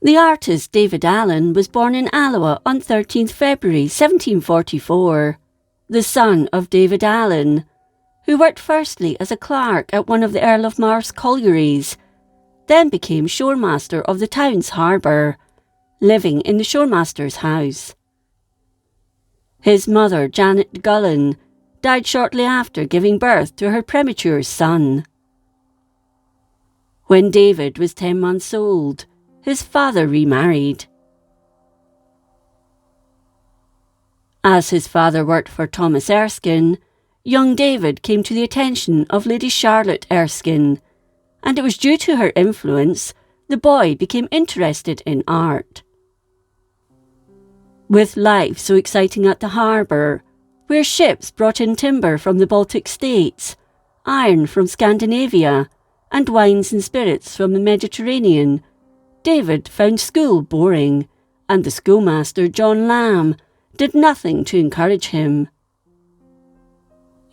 The artist David Allan was born in Alloa on 13th February 1744, the son of David Allan, who worked firstly as a clerk at one of the Earl of Mar's collieries, then became shoremaster of the town's harbour, living in the shoremaster's house. His mother, Janet Gullen, died shortly after giving birth to her premature son. When David was 10 months old, his father remarried. As his father worked for Thomas Erskine, young David came to the attention of Lady Charlotte Erskine, and it was due to her influence the boy became interested in art. With life so exciting at the harbour, where ships brought in timber from the Baltic states, iron from Scandinavia, and wines and spirits from the Mediterranean, David found school boring, and the schoolmaster John Lamb did nothing to encourage him.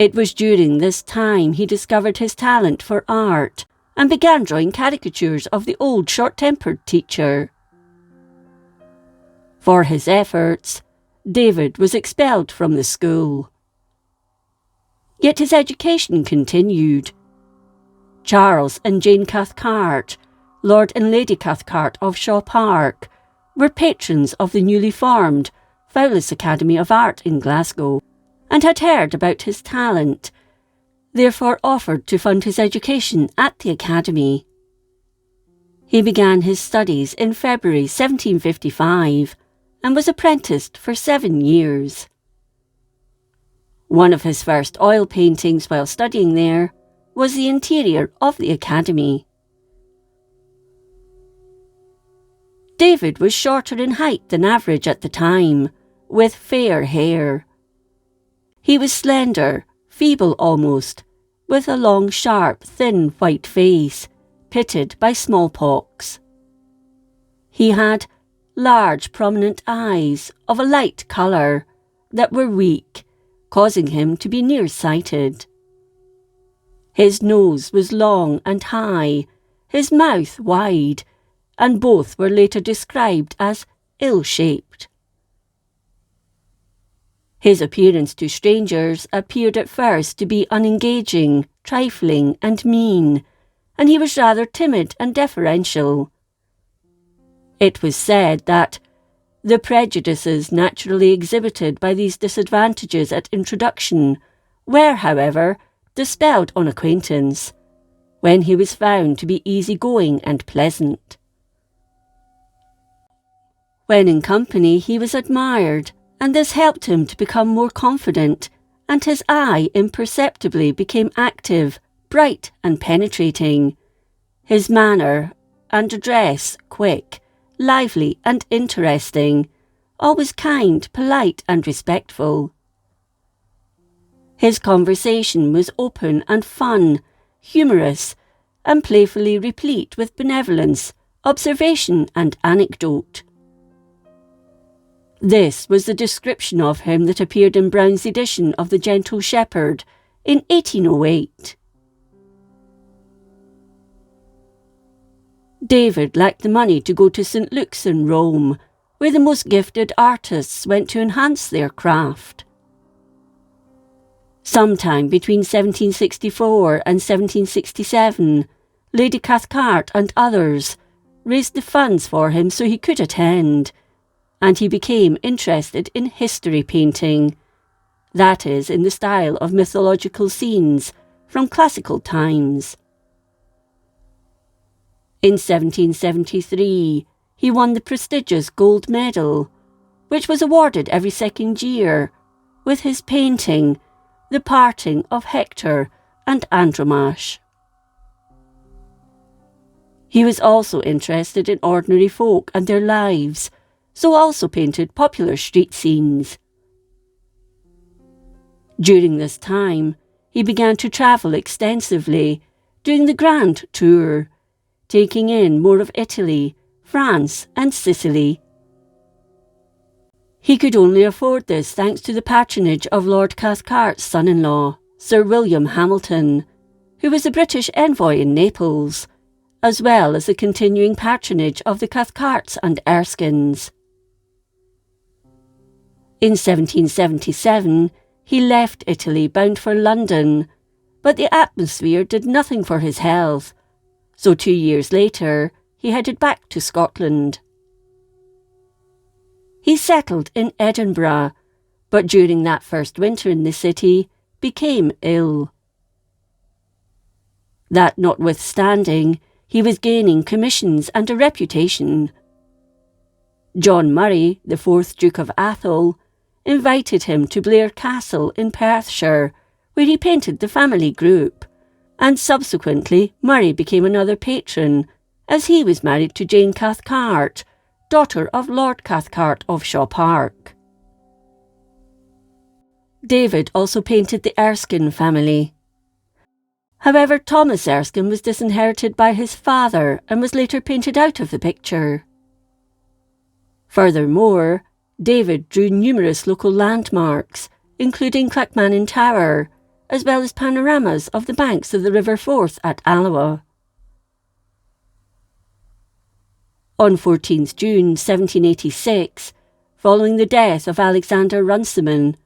It was during this time he discovered his talent for art and began drawing caricatures of the old short-tempered teacher. For his efforts, David was expelled from the school. Yet his education continued. Charles and Jane Cathcart, Lord and Lady Cathcart of Shaw Park, were patrons of the newly formed Fowlis Academy of Art in Glasgow, and had heard about his talent, therefore offered to fund his education at the Academy. He began his studies in February 1755 and was apprenticed for 7 years. One of his first oil paintings while studying there was the interior of the Academy. David was shorter in height than average at the time, with fair hair. He was slender, feeble almost, with a long, sharp, thin white face, pitted by smallpox. He had large, prominent eyes of a light colour that were weak, causing him to be nearsighted. His nose was long and high, his mouth wide, and both were later described as ill-shaped. His appearance to strangers appeared at first to be unengaging, trifling, and mean, and he was rather timid and deferential. It was said that the prejudices naturally exhibited by these disadvantages at introduction were, however, dispelled on acquaintance, when he was found to be easy-going and pleasant. When in company he was admired, and this helped him to become more confident, and his eye imperceptibly became active, bright and penetrating, his manner and address quick, lively and interesting, always kind, polite and respectful. His conversation was open and fun, humorous, and playfully replete with benevolence, observation and anecdote. This was the description of him that appeared in Brown's edition of The Gentle Shepherd in 1808. David lacked the money to go to St. Luke's in Rome, where the most gifted artists went to enhance their craft. Sometime between 1764 and 1767, Lady Cathcart and others raised the funds for him so he could attend, and he became interested in history painting, that is, in the style of mythological scenes from classical times. In 1773, he won the prestigious gold medal, which was awarded every second year, with his painting, The Parting of Hector and Andromache. He was also interested in ordinary folk and their lives, so also painted popular street scenes. During this time, he began to travel extensively, doing the Grand Tour, taking in more of Italy, France and Sicily. He could only afford this thanks to the patronage of Lord Cathcart's son-in-law, Sir William Hamilton, who was the British envoy in Naples, as well as the continuing patronage of the Cathcarts and Erskines. In 1777, he left Italy bound for London, but the atmosphere did nothing for his health, so 2 years later he headed back to Scotland. He settled in Edinburgh, but during that first winter in the city became ill. That notwithstanding, he was gaining commissions and a reputation. John Murray, the 4th Duke of Atholl, invited him to Blair Castle in Perthshire, where he painted the family group, and subsequently Murray became another patron, as he was married to Jane Cathcart, daughter of Lord Cathcart of Shaw Park. David also painted the Erskine family. However, Thomas Erskine was disinherited by his father and was later painted out of the picture. Furthermore, David drew numerous local landmarks, including Clackmannan Tower, as well as panoramas of the banks of the River Forth at Alloa. On 14th June 1786, following the death of Alexander Runciman,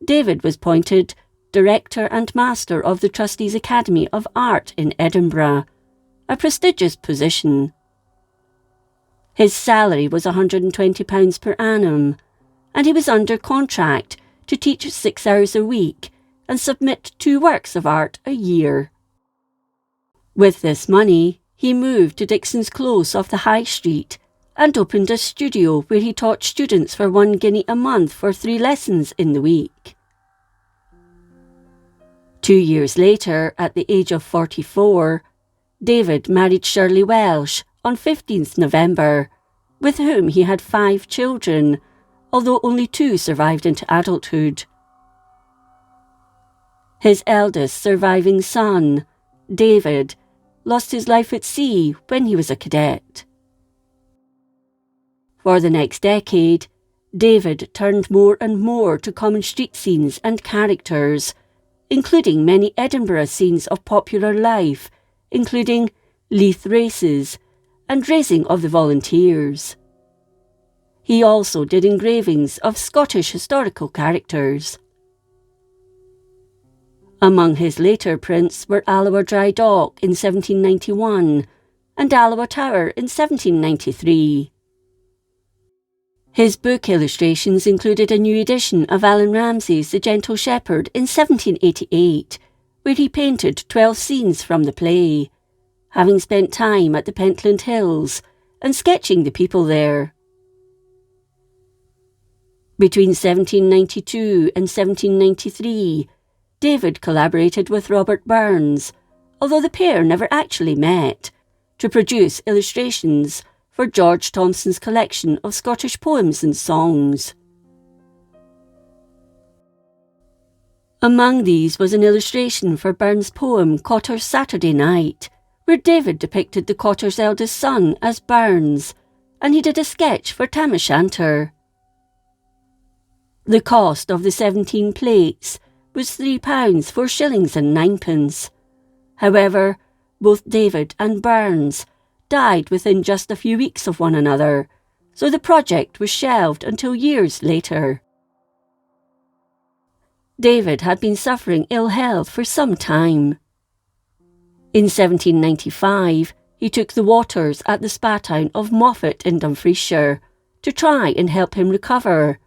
David was appointed Director and Master of the Trustees' Academy of Art in Edinburgh, a prestigious position. His salary was £120 per annum, and he was under contract to teach 6 hours a week and submit 2 works of art a year. With this money, he moved to Dixon's Close off the High Street and opened a studio where he taught students for £1 a month for 3 lessons in the week. 2 years later, at the age of 44, David married Shirley Welsh on 15th November, with whom he had 5 children, although only 2 survived into adulthood. His eldest surviving son, David, lost his life at sea when he was a cadet. For the next decade, David turned more and more to common street scenes and characters, including many Edinburgh scenes of popular life, including Leith races and raising of the volunteers. He also did engravings of Scottish historical characters. Among his later prints were Alloa Dry Dock in 1791 and Alloa Tower in 1793. His book illustrations included a new edition of Allan Ramsay's The Gentle Shepherd in 1788, where he painted 12 scenes from the play, having spent time at the Pentland Hills and sketching the people there. Between 1792 and 1793, David collaborated with Robert Burns, although the pair never actually met, to produce illustrations for George Thomson's collection of Scottish poems and songs. Among these was an illustration for Burns' poem Cotter's Saturday Night, where David depicted the Cotter's eldest son as Burns, and he did a sketch for Tam O'Shanter. The cost of the 17 plates was £3, 4 shillings and 9p. However, both David and Burns died within just a few weeks of one another, so the project was shelved until years later. David had been suffering ill health for some time. In 1795, he took the waters at the spa town of Moffat in Dumfriesshire to try and help him recover.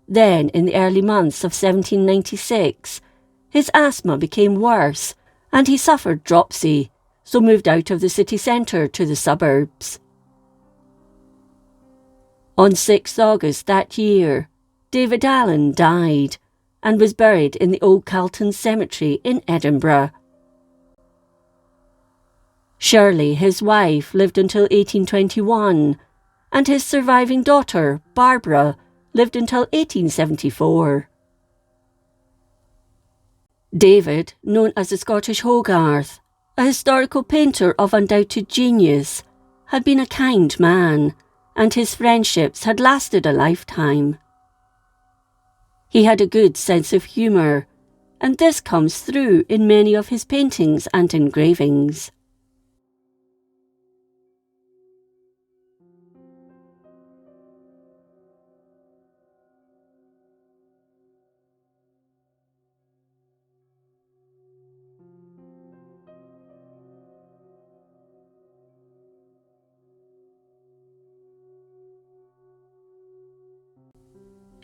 Then, in the early months of 1796, his asthma became worse and he suffered dropsy, so moved out of the city centre to the suburbs. On 6th August that year, David Allan died and was buried in the Old Calton Cemetery in Edinburgh. Shirley, his wife, lived until 1821, and his surviving daughter, Barbara, lived until 1874. David, known as the Scottish Hogarth, a historical painter of undoubted genius, had been a kind man, and his friendships had lasted a lifetime. He had a good sense of humour, and this comes through in many of his paintings and engravings.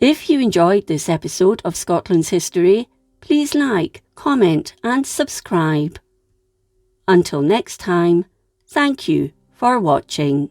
If you enjoyed this episode of Scotland's History, please like, comment and subscribe. Until next time, thank you for watching.